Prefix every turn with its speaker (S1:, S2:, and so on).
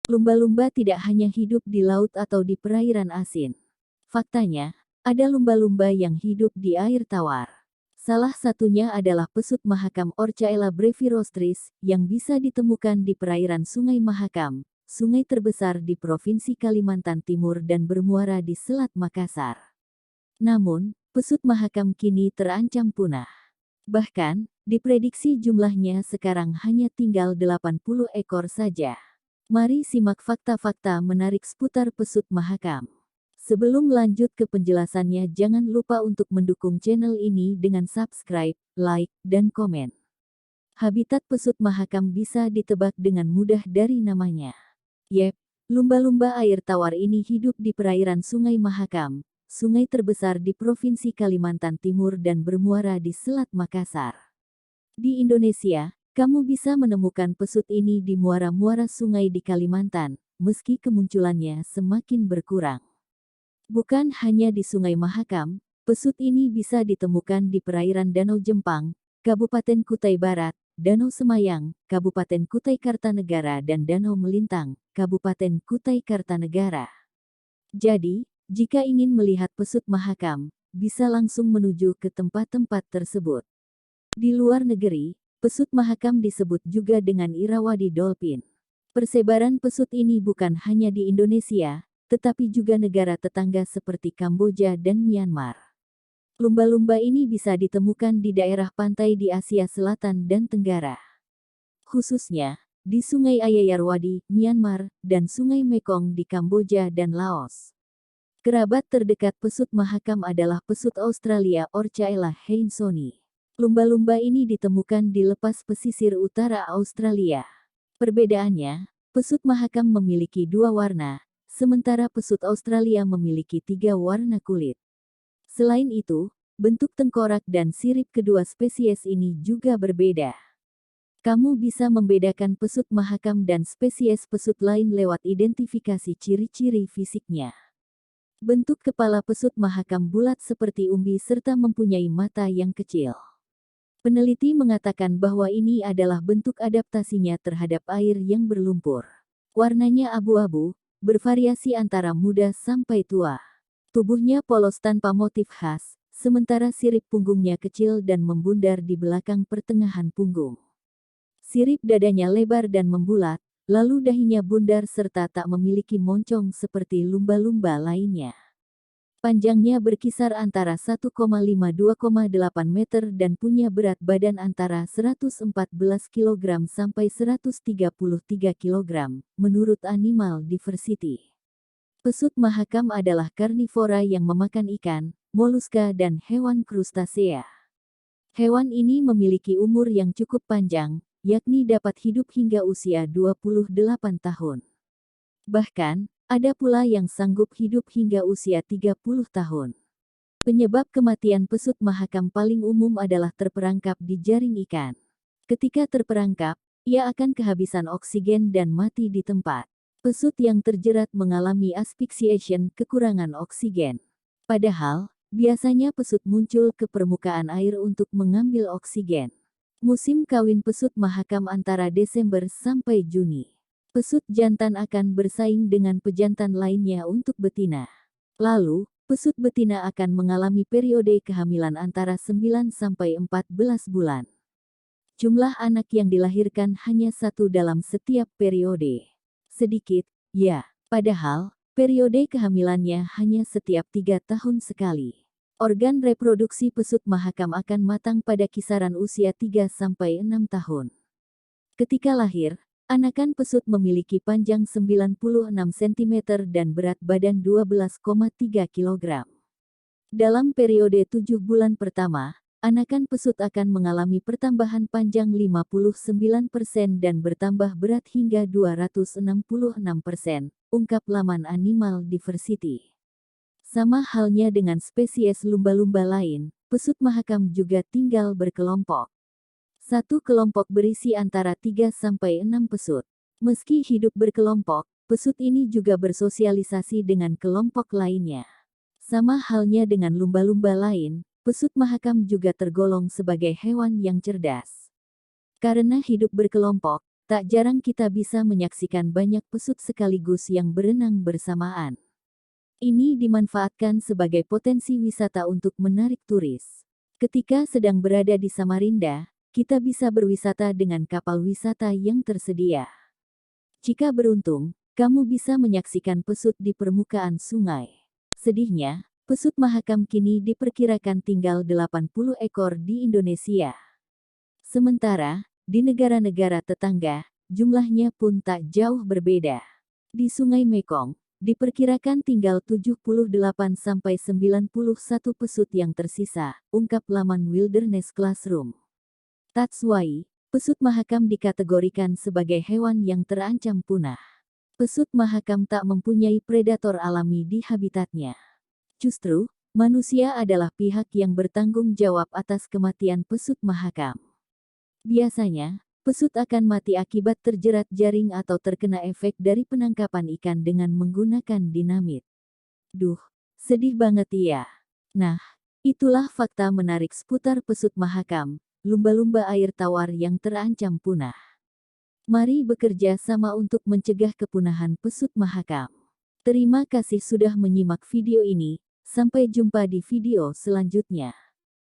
S1: Lumba-lumba tidak hanya hidup di laut atau di perairan asin. Faktanya, ada lumba-lumba yang hidup di air tawar. Salah satunya adalah pesut Mahakam Orcaela brevirostris yang bisa ditemukan di perairan Sungai Mahakam, sungai terbesar di Provinsi Kalimantan Timur dan bermuara di Selat Makassar. Namun, pesut Mahakam kini terancam punah. Bahkan, diprediksi jumlahnya sekarang hanya tinggal 80 ekor saja. Mari simak fakta-fakta menarik seputar pesut Mahakam. Sebelum lanjut ke penjelasannya, jangan lupa untuk mendukung channel ini dengan subscribe, like, dan komen. Habitat pesut Mahakam bisa ditebak dengan mudah dari namanya. Yep, lumba-lumba air tawar ini hidup di perairan Sungai Mahakam, sungai terbesar di Provinsi Kalimantan Timur dan bermuara di Selat Makassar. Di Indonesia, kamu bisa menemukan pesut ini di muara-muara sungai di Kalimantan, meski kemunculannya semakin berkurang. Bukan hanya di Sungai Mahakam, pesut ini bisa ditemukan di perairan Danau Jempang, Kabupaten Kutai Barat, Danau Semayang, Kabupaten Kutai Kartanegara dan Danau Melintang, Kabupaten Kutai Kartanegara. Jadi, jika ingin melihat pesut Mahakam, bisa langsung menuju ke tempat-tempat tersebut. Di luar negeri, pesut Mahakam disebut juga dengan Irrawaddy dolphin. Persebaran pesut ini bukan hanya di Indonesia, tetapi juga negara tetangga seperti Kamboja dan Myanmar. Lumba-lumba ini bisa ditemukan di daerah pantai di Asia Selatan dan Tenggara. Khususnya, di Sungai Ayeyarwady, Myanmar, dan Sungai Mekong di Kamboja dan Laos. Kerabat terdekat pesut Mahakam adalah pesut Australia Orcaela hainsoni. Lumba-lumba ini ditemukan di lepas pesisir utara Australia. Perbedaannya, pesut Mahakam memiliki 2 warna, sementara pesut Australia memiliki 3 warna kulit. Selain itu, bentuk tengkorak dan sirip kedua spesies ini juga berbeda. Kamu bisa membedakan pesut Mahakam dan spesies pesut lain lewat identifikasi ciri-ciri fisiknya. Bentuk kepala pesut Mahakam bulat seperti umbi serta mempunyai mata yang kecil. Peneliti mengatakan bahwa ini adalah bentuk adaptasinya terhadap air yang berlumpur. Warnanya abu-abu, bervariasi antara muda sampai tua. Tubuhnya polos tanpa motif khas, sementara sirip punggungnya kecil dan membundar di belakang pertengahan punggung. Sirip dadanya lebar dan membulat, lalu dahinya bundar serta tak memiliki moncong seperti lumba-lumba lainnya. Panjangnya berkisar antara 1,5–2,8 meter dan punya berat badan antara 114 kg sampai 133 kg, menurut Animal Diversity. Pesut Mahakam adalah karnivora yang memakan ikan, moluska dan hewan krustasea. Hewan ini memiliki umur yang cukup panjang, yakni dapat hidup hingga usia 28 tahun. Bahkan, ada pula yang sanggup hidup hingga usia 30 tahun. Penyebab kematian pesut Mahakam paling umum adalah terperangkap di jaring ikan. Ketika terperangkap, ia akan kehabisan oksigen dan mati di tempat. Pesut yang terjerat mengalami asphyxiation, kekurangan oksigen. Padahal, biasanya pesut muncul ke permukaan air untuk mengambil oksigen. Musim kawin pesut Mahakam antara Desember sampai Juni. Pesut jantan akan bersaing dengan pejantan lainnya untuk betina. Lalu, pesut betina akan mengalami periode kehamilan antara 9 sampai 14 bulan. Jumlah anak yang dilahirkan hanya 1 dalam setiap periode. Sedikit, ya, padahal, periode kehamilannya hanya setiap 3 tahun sekali. Organ reproduksi pesut Mahakam akan matang pada kisaran usia 3 sampai 6 tahun. Ketika lahir, anakan pesut memiliki panjang 96 cm dan berat badan 12,3 kg. Dalam periode 7 bulan pertama, anakan pesut akan mengalami pertambahan panjang 59% dan bertambah berat hingga 266%, ungkap laman Animal Diversity. Sama halnya dengan spesies lumba-lumba lain, pesut Mahakam juga tinggal berkelompok. Satu kelompok berisi antara 3 sampai 6 pesut. Meski hidup berkelompok, pesut ini juga bersosialisasi dengan kelompok lainnya. Sama halnya dengan lumba-lumba lain, pesut Mahakam juga tergolong sebagai hewan yang cerdas. Karena hidup berkelompok, tak jarang kita bisa menyaksikan banyak pesut sekaligus yang berenang bersamaan. Ini dimanfaatkan sebagai potensi wisata untuk menarik turis. Ketika sedang berada di Samarinda, kita bisa berwisata dengan kapal wisata yang tersedia. Jika beruntung, kamu bisa menyaksikan pesut di permukaan sungai. Sedihnya, pesut mahakam kini diperkirakan tinggal 80 ekor di Indonesia. Sementara, di negara-negara tetangga, jumlahnya pun tak jauh berbeda. Di Sungai Mekong, diperkirakan tinggal 78-91 pesut yang tersisa, ungkap laman Wilderness Classroom. Tatsuai, pesut mahakam dikategorikan sebagai hewan yang terancam punah. Pesut mahakam tak mempunyai predator alami di habitatnya. Justru, manusia adalah pihak yang bertanggung jawab atas kematian pesut mahakam. Biasanya, pesut akan mati akibat terjerat jaring atau terkena efek dari penangkapan ikan dengan menggunakan dinamit. Duh, sedih banget ya. Nah, itulah fakta menarik seputar pesut mahakam, lumba-lumba air tawar yang terancam punah. Mari bekerja sama untuk mencegah kepunahan pesut mahakam. Terima kasih sudah menyimak video ini, sampai jumpa di video selanjutnya.